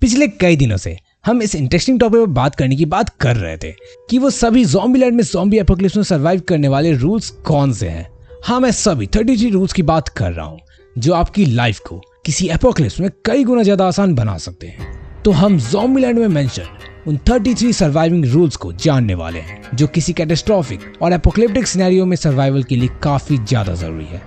पिछले कई दिनों से हम इस इंटरेस्टिंग टॉपिक पर बात करने की बात कर रहे थे कि वो सभी ज़ॉम्बीलैंड में ज़ॉम्बी एपोकलिप्स में सर्वाइव करने वाले रूल्स कौन से हैं। हाँ, मैं सभी 33 रूल्स की बात कर रहा हूँ जो आपकी लाइफ को किसी एपोकलिप्स में कई गुना ज्यादा आसान बना सकते हैं। तो हम ज़ॉम्बीलैंड में मेंशन उन 33 सर्वाइविंग रूल्स को जानने वाले हैं जो किसी कैटास्ट्रोफिक और एपोकलिप्टिक सिनेरियो में सर्वाइवल के लिए काफी ज्यादा जरूरी है।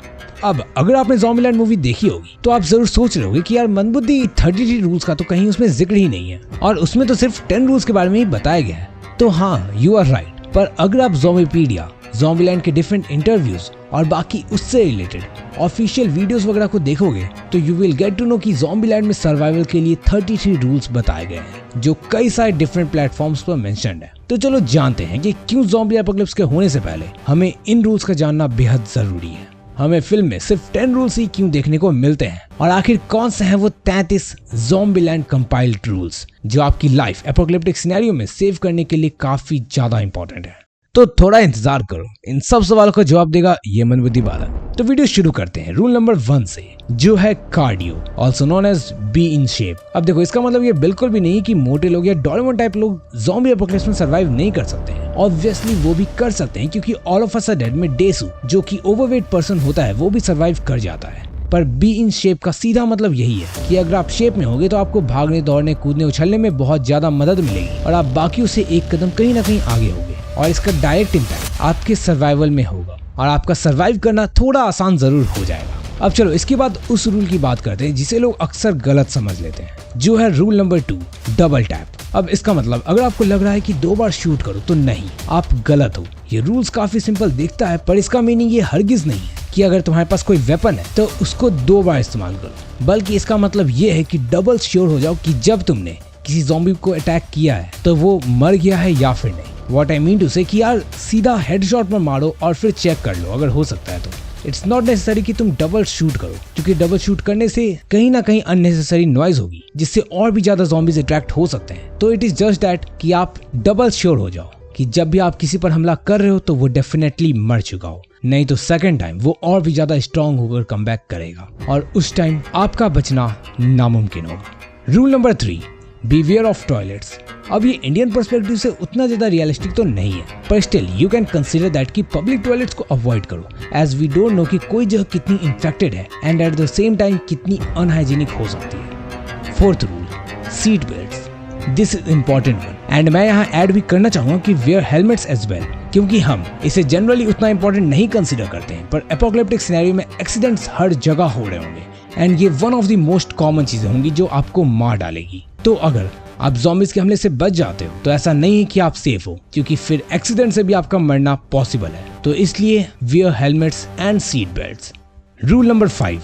अब अगर आपने ज़ॉम्बीलैंड मूवी देखी होगी तो आप जरूर सोच रहे होगे कि यार मंदबुद्धि 33 रूल्स का तो कहीं उसमें जिक्र ही नहीं है और उसमें तो सिर्फ 10 रूल्स के बारे में ही बताया गया है। तो हाँ, यू आर राइट, पर अगर आप ज़ॉम्बीपीडिया, ज़ॉम्बीलैंड के डिफरेंट इंटरव्यूज और बाकी उससे रिलेटेड ऑफिशियल वीडियोस वगैरह को देखोगे तो you will get to know कि ज़ॉम्बीलैंड में सर्वाइवल के लिए 33 रूल्स बताए गए हैं जो कई सारे डिफरेंट प्लेटफॉर्म्स पर मेंशन्ड है। तो चलो जानते हैं कि क्यों ज़ॉम्बी एपोकलिप्स के होने से पहले हमें इन रूल्स का जानना बेहद जरूरी है। हमें फिल्म में सिर्फ 10 रूल्स ही क्यों देखने को मिलते हैं और आखिर कौन से हैं वो 33 ज़ॉम्बीलैंड कंपाइल्ड रूल्स जो आपकी लाइफ एपोकलिप्टिक सिनेरियो में सेव करने के लिए काफी ज्यादा इंपॉर्टेंट है। तो थोड़ा इंतजार करो, इन सब सवालों का जवाब देगा ये मंदबुद्धि बालक। तो वीडियो शुरू करते हैं रूल नंबर 1 से, जो है cardio, also known as be in shape. अब देखो, इसका मतलब ये बिल्कुल भी नहीं कि मोटे लोग या डोरेमोन टाइप लोग ज़ॉम्बी एपोकलिप्स में सर्वाइव नहीं कर सकते हैं। ऑब्वियसली वो भी कर सकते हैं क्योंकि ऑल ऑफ अ सडन में डेसू, जो कि ओवरवेट पर्सन होता है, वो भी सर्वाइव कर जाता है। पर बी इन शेप का सीधा मतलब यही है कि अगर आप शेप में होगे तो आपको भागने, दौड़ने, कूदने, उछलने में बहुत ज्यादा मदद मिलेगी और आप बाकियों से एक कदम कहीं ना कहीं आगे होगे और इसका डायरेक्ट इम्पैक्ट आपके सर्वाइवल में होगा और आपका सर्वाइव करना थोड़ा आसान जरूर हो जाएगा। अब चलो इसके बाद उस रूल की बात करते हैं जिसे लोग अक्सर गलत समझ लेते हैं, जो है रूल नंबर 2, डबल टैप। अब इसका मतलब अगर आपको लग रहा है कि 2 बार शूट करो तो नहीं, आप गलत हो। ये रूल्स काफी सिंपल दिखता है पर इसका मीनिंग ये हरगिज नहीं है कि अगर तुम्हारे पास कोई वेपन है तो उसको 2 बार इस्तेमाल करो, बल्कि इसका मतलब ये है कि डबल श्योर हो जाओ कि जब तुमने किसी ज़ॉम्बी को अटैक किया है तो वो मर गया है या फिर नहीं। What I mean to say कि यार सीधा हेडशॉट में मारो और फिर चेक कर लो अगर हो सकता है तो। इट्स नॉट नेसेसरी कि तुम डबल शूट करो क्योंकि डबल शूट करने से कहीं ना कहीं अननेसेसरी नॉइज होगी जिससे और भी ज्यादा ज़ॉम्बीज अट्रैक्ट हो सकते हैं। तो इट इज जस्ट दैट कि आप डबल श्योर हो जाओ कि जब भी आप किसी पर हमला कर रहे हो तो वो डेफिनेटली मर चुका हो, नहीं तो सेकंड टाइम वो और भी ज्यादा स्ट्रॉन्ग होकर कम बैक करेगा और उस टाइम आपका बचना नामुमकिन होगा। Rule number 3, beware of toilets. अब ये इंडियन पर्सपेक्टिव से उतना ज्यादा रियलिस्टिक तो नहीं है, पर still you can consider that कि पब्लिक टॉयलेट्स को अवॉइड करो एज वी डोंट नो कि कोई जगह कितनी इन्फेक्टेड है and at the same time कितनी अनहाइजीनिक हो सकती है। 4th rule, seat belts. This is important one and मैं यहाँ ऐड भी करना चाहूंगा कि वेयर हेलमेट्स एज वेल, क्योंकि हम इसे जनरली उतना इंपॉर्टेंट नहीं कंसीडर करते हैं पर एपोकलिप्टिक सिनेरियो में एक्सीडेंट्स हर जगह हो रहे होंगे एंड ये one of the most common चीजें होंगी जो आपको मार डालेगी। तो अगर आप ज़ॉम्बीज के हमले से बच जाते हो तो ऐसा नहीं है कि आप सेफ हो, क्योंकि फिर एक्सीडेंट से भी आपका मरना पॉसिबल है। तो इसलिए wear helmets and seat belts. Rule number 5,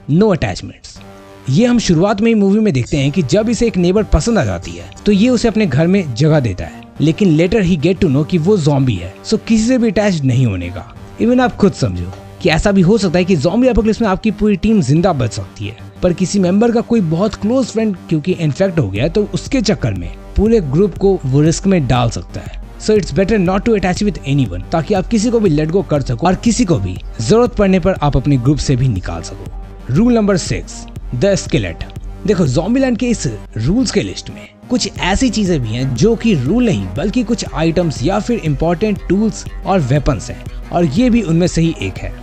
no attachments. ये हम शुरुआत में ही मूवी में देखते हैं कि जब इसे एक नेबर पसंद आ जाती है तो ये उसे अपने घर में जगह देता है, लेकिन लेटर ही गेट टू नो कि वो ज़ॉम्बी है, सो किसी से भी अटैच नहीं होने का। इवन आप खुद समझो कि ऐसा भी हो सकता है कि ज़ॉम्बी एपोकलिप्स में आपकी पूरी टीम जिंदा बच सकती है पर किसी मेंबर का कोई बहुत क्लोज फ्रेंड क्योंकि इन्फेक्ट हो गया है तो उसके चक्कर में पूरे ग्रुप को वो रिस्क में डाल सकता है। So it's better not to attach with anyone, ताकि आप किसी को भी लेट गो कर सको और किसी को भी जरूरत पड़ने पर आप अपने ग्रुप से भी निकाल सको। Rule number 6, the skeleton. देखो, ज़ॉम्बीलैंड के इस रूल्स के लिस्ट में कुछ ऐसी चीजें भी हैं जो कि रूल नहीं बल्कि कुछ आइटम्स या फिर इम्पोर्टेंट टूल्स और वेपन्स हैं और ये भी उनमें से ही एक है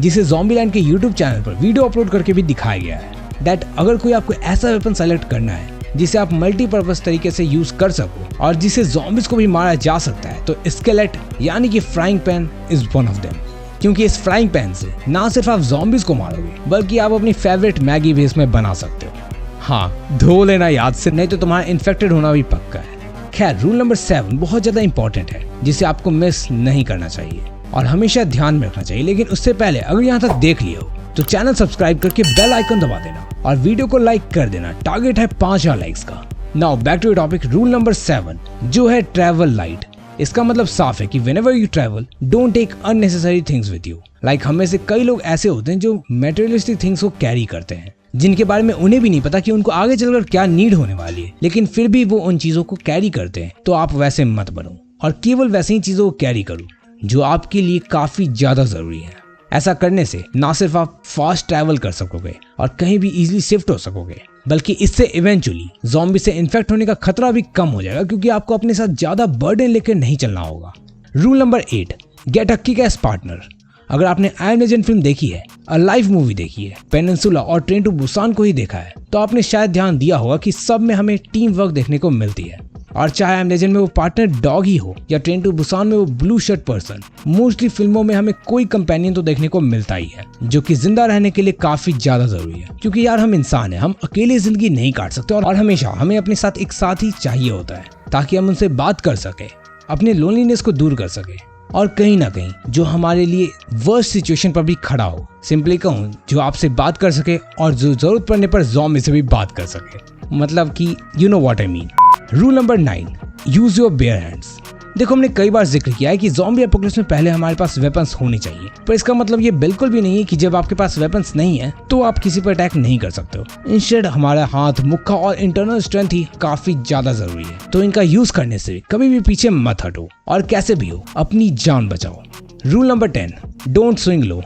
जिसे ज़ॉम्बीलैंड के YouTube चैनल पर वीडियो अपलोड करके भी दिखाया गया है। दैट अगर कोई आपको ऐसा वेपन सेलेक्ट करना है जिसे आप मल्टीपर्पज तरीके से यूज कर सको और जिसे ज़ॉम्बीज को भी मारा जा सकता है तो स्केलेट यानी कि frying pan is one of them, क्योंकि इस फ्राइंग पैन से ना सिर्फ आप ज़ॉम्बीज को मारोगे बल्कि आप अपनी फेवरेट मैगी बेस में बना सकते हो। हाँ, धो लेना याद से, नहीं तो तुम्हारा इन्फेक्टेड होना भी पक्का है। खैर, रूल नंबर 7 बहुत ज्यादा इंपॉर्टेंट है जिसे आपको मिस नहीं करना चाहिए और हमेशा ध्यान में रखना चाहिए, लेकिन उससे पहले अगर यहाँ तक देख लिया हो तो चैनल सब्सक्राइब करके बेल आइकन दबा देना और वीडियो को लाइक कर देना। टारगेट है 5000 लाइक्स का। Now back to topic, rule number 7 जो है ट्रैवल लाइट। इसका मतलब साफ है कि whenever you travel don't take unnecessary things with you. Like हम में से कई लोग ऐसे होते हैं जो मटेरियलिस्टिक थिंग्स को कैरी करते हैं जिनके बारे में उन्हें भी नहीं पता कि उनको आगे चलकर क्या नीड होने वाली है, लेकिन फिर भी वो उन चीजों को कैरी करते हैं। तो आप वैसे मत बनो और केवल वैसे ही चीजों को कैरी करो जो आपके लिए काफी ज्यादा जरूरी है। ऐसा करने से ना सिर्फ आप फास्ट ट्रैवल कर सकोगे और कहीं भी इजीली शिफ्ट हो सकोगे, बल्कि इससे इवेंचुअली ज़ॉम्बी से इन्फेक्ट होने का खतरा भी कम हो जाएगा, क्योंकि आपको अपने साथ ज्यादा बर्डन लेकर नहीं चलना होगा। Rule number 8, get a kick-S partner. अगर आपने आयरन लेजेंड फिल्म देखी है, अ लाइफ मूवी देखी है, पेनिनसुला और ट्रेन टू बुसान को ही देखा है, तो आपने शायद ध्यान दिया होगा कि सब में हमें टीम वर्क देखने को मिलती है। और चाहे आयरन लेजेंड में वो पार्टनर डॉग ही हो या ट्रेन टू बुसान में वो ब्लू शर्ट पर्सन, मोस्टली फिल्मों में हमें कोई कंपेनियन तो देखने को मिलता ही है, जो कि जिंदा रहने के लिए काफी ज्यादा जरूरी है। क्योंकि यार हम इंसान हैं, हम अकेले जिंदगी नहीं काट सकते और हमेशा हमें अपने साथ एक साथी चाहिए होता है, ताकि हम उनसे बात कर सके, अपने लोनलीनेस को दूर कर सके और कहीं ना कहीं जो हमारे लिए वर्स्ट सिचुएशन पर भी खड़ा हो। सिंपली कहूँ, जो आपसे बात कर सके और जो जरूरत पड़ने पर ज़ॉम्बी से भी बात कर सके। मतलब कि you know what I mean. Rule number 9, use your bear hands. देखो, हमने कई बार जिक्र किया है कि ज़ॉम्बी एपोकलिप्स में पहले हमारे पास वेपन्स होने चाहिए, पर इसका मतलब ये बिल्कुल भी नहीं है कि जब आपके पास वेपन्स नहीं है तो आप किसी पर अटैक नहीं कर सकते हो। इंस्टेड हमारा हाथ, मुक्का और इंटरनल स्ट्रेंथ ही काफी ज्यादा जरूरी है। तो इनका यूज करने से कभी भी पीछे मत हटो और कैसे भी हो अपनी जान बचाओ। Rule number 10, don't swing low.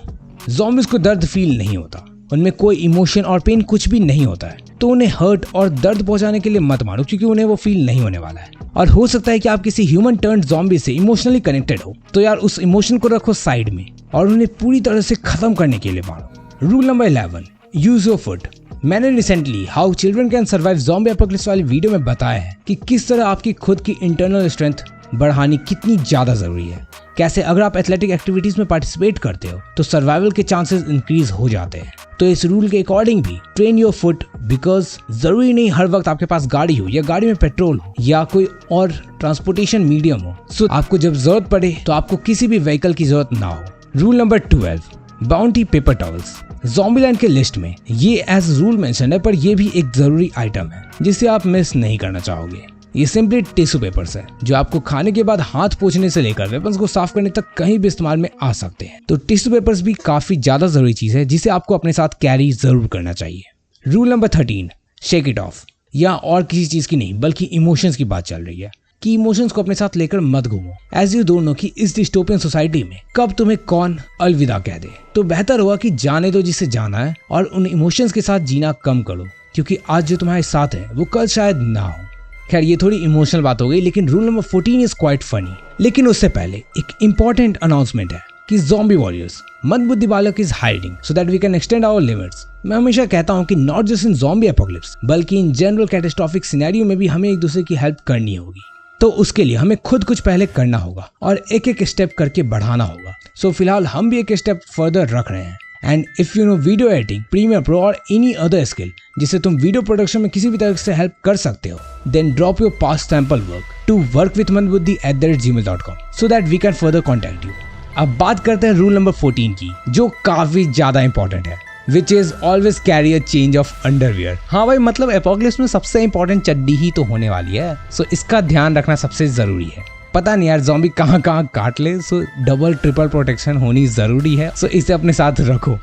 Zombies को दर्द फील नहीं होता, उनमें कोई इमोशन और पेन कुछ भी नहीं होता है, तो उन्हें हर्ट और दर्द पहुंचाने के लिए मत मारो, क्योंकि उन्हें वो फील नहीं होने वाला है। और हो सकता है कि आप किसी ह्यूमन टर्न ज़ॉम्बी से इमोशनली कनेक्टेड हो, तो यार उस इमोशन को रखो साइड में और उन्हें पूरी तरह से खत्म करने के लिए मारो। Rule number 11, use your foot. मैंने recently how children can survive zombie apocalypse वाली वीडियो में बताया है कि किस तरह आपकी खुद की इंटरनल स्ट्रेंथ बढ़ानी कितनी ज्यादा जरूरी है। कैसे अगर आप एथलेटिक एक्टिविटीज में पार्टिसिपेट करते हो तो सर्वाइवल के चांसेस इंक्रीज हो जाते हैं। तो इस रूल के अकॉर्डिंग भी ट्रेन योर फुट, बिकॉज जरूरी नहीं हर वक्त आपके पास गाड़ी हो या गाड़ी में पेट्रोल हो या कोई और ट्रांसपोर्टेशन मीडियम हो। सो आपको जब जरूरत पड़े तो आपको किसी भी व्हीकल की जरूरत ना हो। Rule number 12, bounty paper towels. Zombieland के लिस्ट में ये एज रूल मेंशन है, पर ये भी एक जरूरी आइटम है जिसे आप मिस नहीं करना चाहोगे। ये सिंपली टिश्यू पेपर्स है, जो आपको खाने के बाद हाथ पोंछने से लेकर वेपन्स को साफ करने तक कहीं भी इस्तेमाल में आ सकते हैं। तो टिश्यू पेपर्स भी काफी ज्यादा जरूरी चीज है जिसे आपको अपने साथ कैरी जरूर करना चाहिए। Rule number 13, shake it of. यहाँ और किसी चीज की नहीं बल्कि इमोशंस की बात चल रही है कि इमोशंस को अपने साथ लेकर मत घूमो। एज यू डोंट नो कि इस डिस्टोपियन सोसाइटी में कब तुम्हें कौन अलविदा कह दे, तो बेहतर होगा कि जाने दो जिसे जाना है और उन इमोशंस के साथ जीना कम करो, क्योंकि आज जो तुम्हारे साथ है वो कल शायद ना हो। खैर, ये थोड़ी इमोशनल बात हो गई, लेकिन rule number 14 is quite funny. लेकिन उससे पहले एक इंपॉर्टेंट अनाउंसमेंट है कि ज़ॉम्बी वॉरियर्स मंदबुद्धि बालक is hiding so that we can extend our limits. मैं हमेशा कहता हूँ कि not just in zombie apocalypse बल्कि इन जनरल कैटास्ट्रोफिक सिनेरियो में भी हमें एक दूसरे की हेल्प करनी होगी। तो उसके लिए हमें खुद कुछ पहले करना होगा और एक एक स्टेप करके बढ़ाना होगा। सो फिलहाल हम भी एक स्टेप फर्दर रख रहे हैं। And if you know video editing, premiere pro और एनी अदर स्किल जिसे तुम वीडियो प्रोडक्शन में किसी भी तरह से हेल्प कर सकते हो, then drop your past sample work to workwithmanbuddhi@gmail.com so that we can further contact you। अब बात करते हैं रूल नंबर 14 की, जो काफी ज्यादा इंपॉर्टेंट है, which is always carry a change of underwear. हाँ भाई, मतलब एपोकलिप्स में सबसे इंपॉर्टेंट चड्डी ही तो होने वाली है, सो इसका ध्यान रखना सबसे जरूरी है। पता नहीं यार ज़ॉम्बी कहाँ कहाँ काट ले, सो डबल ट्रिपल प्रोटेक्शन होनी जरूरी है, सो इसे अपने साथ रखो।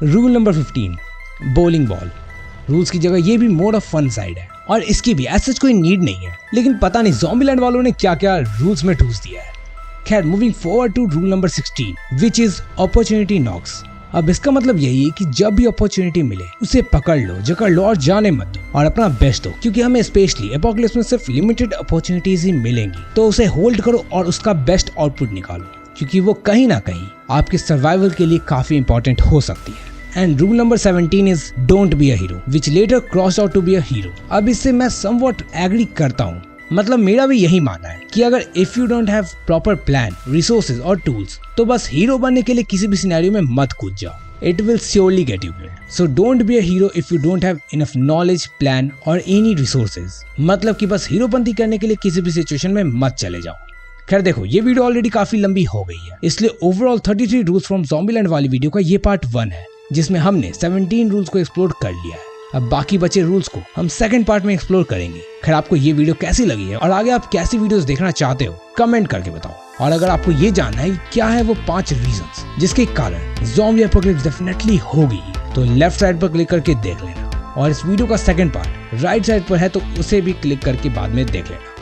Rule number 15, bowling ball. Rules की जगह ये भी मोड ऑफ फन साइड है और इसकी भी ऐसा कोई नीड नहीं है, लेकिन पता नहीं ज़ॉम्बीलैंड वालों ने क्या क्या रूल्स में ठूस दिया है। खैर, moving forward to rule number 16, which is opportunity knocks. अब इसका मतलब यही है कि जब भी अपॉर्चुनिटी मिले उसे पकड़ लो, जकड़ लो और जाने मत दो और अपना बेस्ट दो, क्योंकि हमें स्पेशली एपोकलिप्स में सिर्फ लिमिटेड अपॉर्चुनिटीज ही मिलेंगी। तो उसे होल्ड करो और उसका बेस्ट आउटपुट निकालो, क्योंकि वो कहीं ना कहीं आपके सर्वाइवल के लिए काफी इंपॉर्टेंट हो सकती है। And rule number 17 is don't be a hero, which later crossed out to be a hero. अब इससे मैं समवॉट एग्री करता हूँ, मतलब मेरा भी यही मानना है कि अगर if you don't have proper plan, resources और टूल्स, तो बस हीरो बनने के लिए किसी भी सिनेरियो में मत कूद जाओ। It will surely get you killed. So don't be a hero if you don't have enough knowledge, plan or any resources. मतलब कि बस हीरोपंती करने के लिए किसी भी सिचुएशन में मत चले जाओ। खैर देखो, ये वीडियो ऑलरेडी काफी लंबी हो गई है, इसलिए ओवरऑल 33 रूल्स फ्रॉम ज़ॉम्बीलैंड वाली वीडियो का ये पार्ट 1 है, जिसमें हमने 17 रूल्स को एक्सप्लोर कर लिया है। अब बाकी बचे रूल्स को हम सेकंड पार्ट में एक्सप्लोर करेंगे। खैर, आपको ये वीडियो कैसी लगी है और आगे आप कैसी वीडियोस देखना चाहते हो, कमेंट करके बताओ। और अगर आपको ये जानना है क्या है वो 5 रीजंस जिसके कारण ज़ॉम्बी एपोकलिप्स डेफिनेटली होगी, तो लेफ्ट साइड पर क्लिक करके देख लेना। और इस वीडियो का सेकंड पार्ट राइट साइड पर है, तो उसे भी क्लिक करके बाद में देख लेना।